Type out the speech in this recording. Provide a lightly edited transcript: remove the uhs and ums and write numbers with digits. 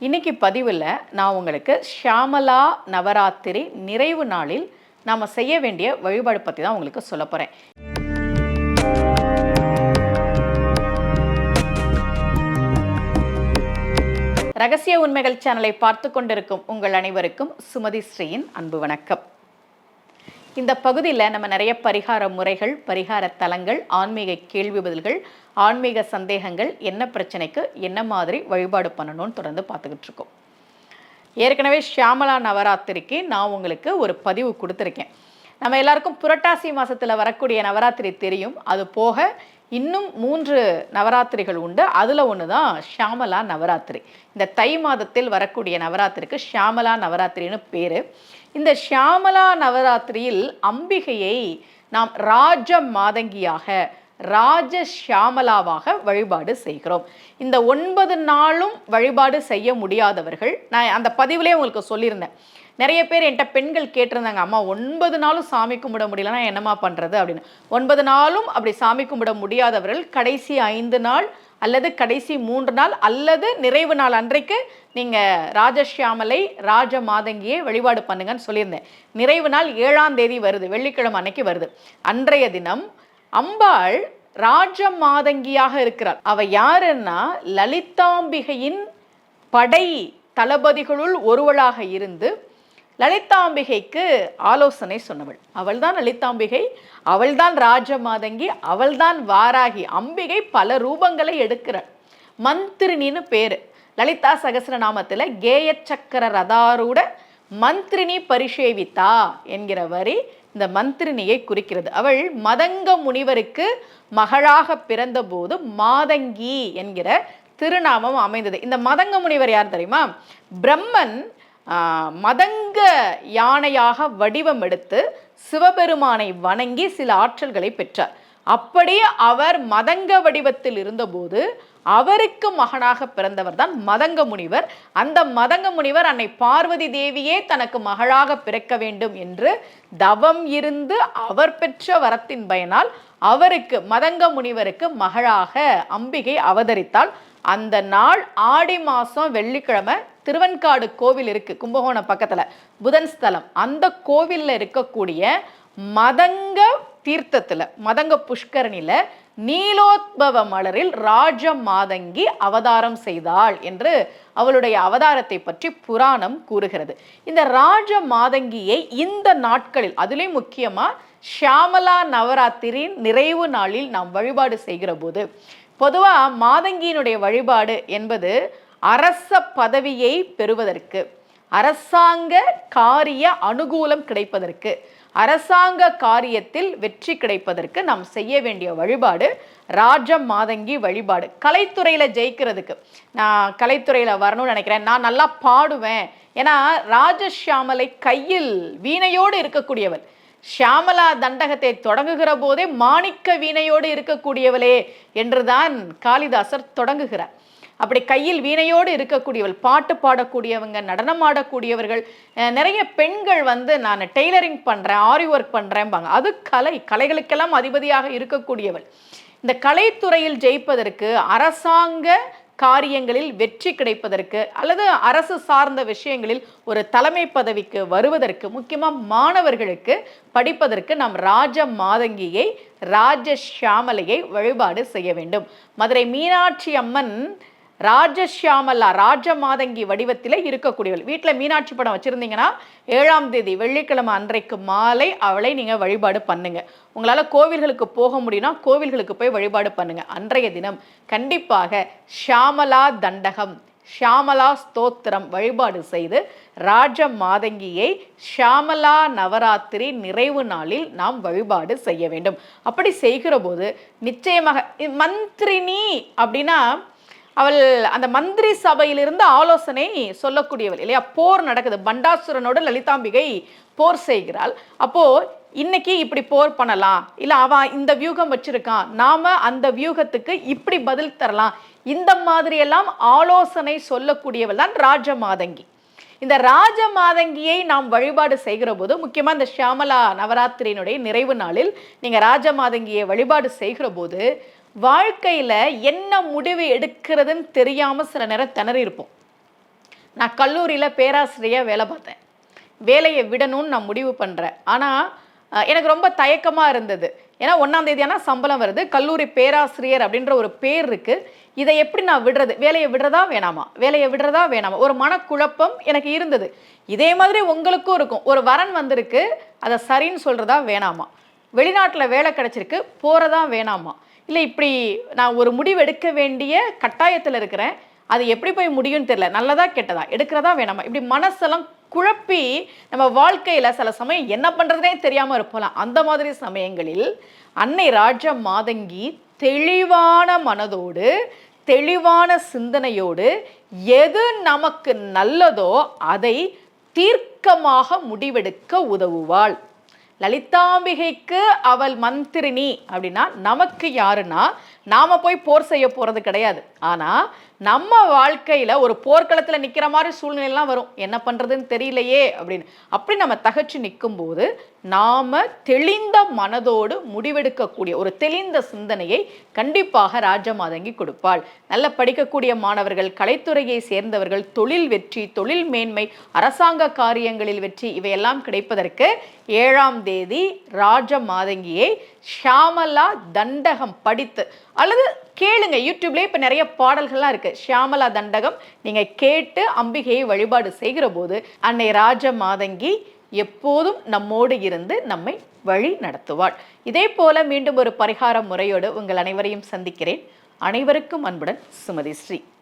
இன்னைக்கு பதிவில் நான் உங்களுக்கு ஷியாமலா நவராத்திரி நிறைவு நாளில் நாம் செய்ய வேண்டிய வழிபாடு பற்றி தான் உங்களுக்கு சொல்ல போகிறேன். ரகசிய உண்மைகள் சேனலை பார்த்து கொண்டிருக்கும் உங்கள் அனைவருக்கும் சுமதி ஸ்ரீயின் அன்பு வணக்கம். இந்த பகுதியில் நம்ம நிறைய பரிகார முறைகள், பரிகார தலங்கள், ஆன்மீக கேள்வி பதில்கள், ஆன்மீக சந்தேகங்கள், என்ன பிரச்சனைக்கு என்ன மாதிரி வழிபாடு பண்ணணும்னு தொடர்ந்து பார்த்துக்கிட்டு இருக்கோம். ஏற்கனவே ஷியாமலா நவராத்திரிக்கு நான் உங்களுக்கு ஒரு பதிவு கொடுத்துருக்கேன். நம்ம எல்லாருக்கும் புரட்டாசி மாதத்தில் வரக்கூடிய நவராத்திரி தெரியும். அது போக இன்னும் 3 நவராத்திரிகள் உண்டு. அதில் ஒன்று தான் ஷியாமலா நவராத்திரி. இந்த தை மாதத்தில் வரக்கூடிய நவராத்திரிக்கு ஷியாமலா நவராத்திரின்னு பேர். இந்த ஷியாமலா நவராத்திரியில் அம்பிகையை நாம் ராஜ மாதங்கியாக, ராஜ ஷியாமலாவாக வழிபாடு செய்கிறோம். இந்த 9 நாளும் வழிபாடு செய்ய முடியாதவர்கள், நான் அந்த பதிவிலே உங்களுக்கு சொல்லியிருந்தேன். நிறைய பேர் என்கிட்ட பெண்கள் கேட்டிருந்தாங்க, அம்மா 9 நாளும் சாமி கும்பிட முடியலன்னா என்னம்மா பண்ணுறது அப்படின்னு. 9 நாளும் அப்படி சாமி கும்பிட முடியாதவர்கள் கடைசி 5 நாள் அல்லது கடைசி 3 நாள் அல்லது நிறைவு நாள் அன்றைக்கு நீங்கள் ராஜஷியாமலை, ராஜ மாதங்கியை வழிபாடு பண்ணுங்கன்னு சொல்லியிருந்தேன். நிறைவு நாள் 7ஆம் தேதி வருது, வெள்ளிக்கிழமை அன்னைக்கு வருது. அன்றைய தினம் அம்பாள் ராஜ மாதங்கியாக இருக்கிறாள். அவ யாருன்னா லலிதாம்பிகையின் படை தளபதிகளுள் ஒருவளாக இருந்து லலிதாம்பிகைக்கு ஆலோசனை சொன்னவள். அவள்தான் லலிதாம்பிகை, அவள்தான் ராஜ மாதங்கி, அவள்தான் வாராகி. அம்பிகை பல ரூபங்களை எடுக்கிறாள். மந்திரினின்னு பேரு. லலிதா சகஸ்ரநாமத்தில் கேய சக்கர ரதாரூட மந்திரினி பரிசேவித்தா என்கிற வரி இந்த மந்திரினியை குறிக்கிறது. அவள் மதங்க முனிவருக்கு மகளாக பிறந்த போது மாதங்கி என்கிற திருநாமம் அமைந்தது. இந்த மதங்க முனிவர் யார் தெரியுமா? பிரம்மன் மதங்க யானையாக வடிவம் எடுத்து சிவபெருமானை வணங்கி சில ஆற்றல்களை பெற்றார். அப்படி அவர் மதங்க வடிவத்தில் இருந்தபோது அவருக்கு மகனாக பிறந்தவர் தான் மதங்க முனிவர். அந்த மதங்க முனிவர் அன்னை பார்வதி தேவியே தனக்கு மகளாக பிறக்க வேண்டும் என்று தவம் இருந்து அவர் பெற்ற வரத்தின் பயனால் அவருக்கு, மதங்க முனிவருக்கு மகளாக அம்பிகை அவதரித்தாள். அந்த நாள் ஆடி மாதம் வெள்ளிக்கிழமை திருவெண்காடு கோவில் இருக்கு, கும்பகோணம் பக்கத்துல புதன் ஸ்தலம். அந்த கோவில்ல இருக்கக்கூடிய மதங்க தீர்த்தத்துல, மதங்க புஷ்கரணியில நீலோத்பவ மலரில் ராஜ மாதங்கி அவதாரம் செய்தாள் என்று அவளுடைய அவதாரத்தை பற்றி புராணம் கூறுகிறது. இந்த ராஜ மாதங்கியை இந்த நாட்களில், அதிலும் முக்கியமா ஷியாமலா நவராத்திரி நிறைவு நாளில் நாம் வழிபாடு செய்கிற போது, பொதுவாக மாதங்கியினுடைய வழிபாடு என்பது அரச பதவியை பெறுவதற்கு, அரசாங்க காரிய அனுகூலம் கிடைப்பதற்கு, அரசாங்க காரியத்தில் வெற்றி கிடைப்பதற்கு நாம் செய்ய வேண்டிய வழிபாடு ராஜ மாதங்கி வழிபாடு. கலைத்துறையில் ஜெயிக்கிறதுக்கு, நான் கலைத்துறையில் வரணும்னு நினைக்கிறேன், நான் நல்லா பாடுவேன், ஏன்னா ராஜஷியாமலை கையில் வீணையோடு இருக்கக்கூடியவள். ஷியாமலா தண்டகத்தை தொடங்குகிற போதே மாணிக்க வீணையோடு இருக்கக்கூடியவளே என்றுதான் காளிதாசர் தொடங்குகிறார். அப்படி கையில் வீணையோடு இருக்கக்கூடியவள், பாட்டு பாடக்கூடியவங்க, நடனம் ஆடக்கூடியவர்கள். நிறைய பெண்கள் நான் டெய்லரிங் பண்ணுறேன், ஆரி ஒர்க் பண்ணுறேன்பாங்க. அது கலைகளுக்கெல்லாம் அதிபதியாக இருக்கக்கூடியவள். இந்த கலைத்துறையில் ஜெயிப்பதற்கு, அரசாங்க காரியங்களில் வெற்றி கிடைப்பதற்கு, அல்லது அரசு சார்ந்த விஷயங்களில் ஒரு தலைமை பதவிக்கு வருவதற்கு, முக்கியமாக மாணவர்களுக்கு படிப்பதற்கு நாம் ராஜ மாதங்கியை, ராஜ ஷியாமலையை வழிபாடு செய்ய வேண்டும். மதுரை மீனாட்சி அம்மன் ராஜஷியாமலா, ராஜ மாதங்கி வடிவத்தில் இருக்கக்கூடியவள். வீட்டில் மீனாட்சி படம் வச்சுருந்தீங்கன்னா 7ஆம் தேதி வெள்ளிக்கிழமை அன்றைக்கு மாலை அவளை நீங்கள் வழிபாடு பண்ணுங்க. உங்களால் கோவில்களுக்கு போக முடியும்னா கோவில்களுக்கு போய் வழிபாடு பண்ணுங்க. அன்றைய தினம் கண்டிப்பாக ஷியாமலா தண்டகம், ஷியாமலா ஸ்தோத்திரம் வழிபாடு செய்து ராஜ மாதங்கியை ஷியாமலா நவராத்திரி நிறைவு நாளில் நாம் வழிபாடு செய்ய வேண்டும். அப்படி செய்கிற போது நிச்சயமாக மந்திரினி அப்படின்னா அவள் அந்த மந்திரி சபையிலிருந்து ஆலோசனை சொல்லக்கூடியவள் இல்லையா? போர் நடக்குது, பண்டாசுரனோடு லலிதாம்பிகை போர் செய்கிறாள். அப்போ இன்னைக்கு இப்படி போர் பண்ணலாம், இல்லை அவன் இந்த வியூகம் வச்சிருக்கான், நாம அந்த வியூகத்துக்கு இப்படி பதில் தரலாம், இந்த மாதிரியெல்லாம் ஆலோசனை சொல்லக்கூடியவள் தான் ராஜ மாதங்கி. இந்த ராஜ மாதங்கியை நாம் வழிபாடு செய்கிற போது, முக்கியமாக இந்த ஷியாமலா நவராத்திரியினுடைய நிறைவு நாளில் நீங்கள் ராஜ மாதங்கியை வழிபாடு செய்கிற போது வாழ்க்கையில் என்ன முடிவு எடுக்கிறதுன்னு தெரியாமல் சில நேரம் திணறி இருப்போம். நான் கல்லூரியில் பேராசிரியராக வேலை பார்த்தேன். வேலையை விடணும்னு நான் முடிவு பண்ணுறேன். ஆனால் எனக்கு ரொம்ப தயக்கமாக இருந்தது. ஏன்னா 1ஆம் தேதி ஆனால் சம்பளம் வருது, கல்லூரி பேராசிரியர் அப்படின்ற ஒரு பேர் இருக்குது. இதை எப்படி நான் விடுறது? வேலையை விடுறதா வேணாமா, வேலையை விடுறதா வேணாமா, ஒரு மனக்குழப்பம் எனக்கு இருந்தது. இதே மாதிரி உங்களுக்கும் இருக்கும். ஒரு வரன் வந்திருக்கு, அதை சரின்னு சொல்கிறதா வேணாமா, வெளிநாட்டில் வேலை கிடச்சிருக்கு, போகிறதா வேணாமா, இல்லை இப்படி நான் ஒரு முடிவு எடுக்க வேண்டிய கட்டாயத்தில் இருக்கிறேன், அது எப்படி போய் முடியும்னு தெரியல, நல்லதா கெட்டதா, எடுக்கிறதா வேணாமா, இப்படி மனசெல்லாம் குழப்பி நம்ம வாழ்க்கையில் சில சமயம் என்ன பண்ணுறதுனே தெரியாமல் இருப்போம். அந்த மாதிரி சமயங்களில் அன்னை ராஜ மாதங்கி தெளிவான மனதோடு தெளிவான சிந்தனையோடு எது நமக்கு நல்லதோ அதை தீர்க்கமாக முடிவெடுக்க உதவுவாள். லலிதாம்பிகைக்கு அவள் மந்திரினி அப்படின்னா நமக்கு யாருன்னா, நாம போய் போர் செய்ய போறது கிடையாது. ஆனா நம்ம வாழ்க்கையில ஒரு போர்க்களத்தில் நிற்கிற மாதிரி சூழ்நிலைலாம் வரும், என்ன பண்றதுன்னு தெரியலையே அப்படின்னு. அப்படி நம்ம தகச்சு நிற்கும் போது நாம தெளிந்த மனதோடு முடிவெடுக்கக்கூடிய ஒரு தெளிந்த சிந்தனையை கண்டிப்பாக ராஜமாதங்கி கொடுப்பாள். நல்ல படிக்கக்கூடிய மாணவர்கள், கலைத்துறையை சேர்ந்தவர்கள், தொழில் வெற்றி, தொழில் மேன்மை, அரசாங்க காரியங்களில் வெற்றி இவையெல்லாம் கிடைப்பதற்கு 7ஆம் தேதி ராஜமாதங்கியை ஷியாமலா தண்டகம் படித்து அல்லது கேளுங்க, யூடியூப்லேயே இப்போ நிறைய பாடல்கள்லாம் இருக்குது. ஷியாமலா தண்டகம் நீங்கள் கேட்டு அம்பிகையை வழிபாடு செய்கிற போது அன்னை ராஜ மாதங்கி எப்போதும் நம்மோடு இருந்து நம்மை வழி நடத்துவாள். இதே போல மீண்டும் ஒரு பரிகார முறையோடு உங்கள் அனைவரையும் சந்திக்கிறேன். அனைவருக்கும் அன்புடன் சுமதி ஸ்ரீ.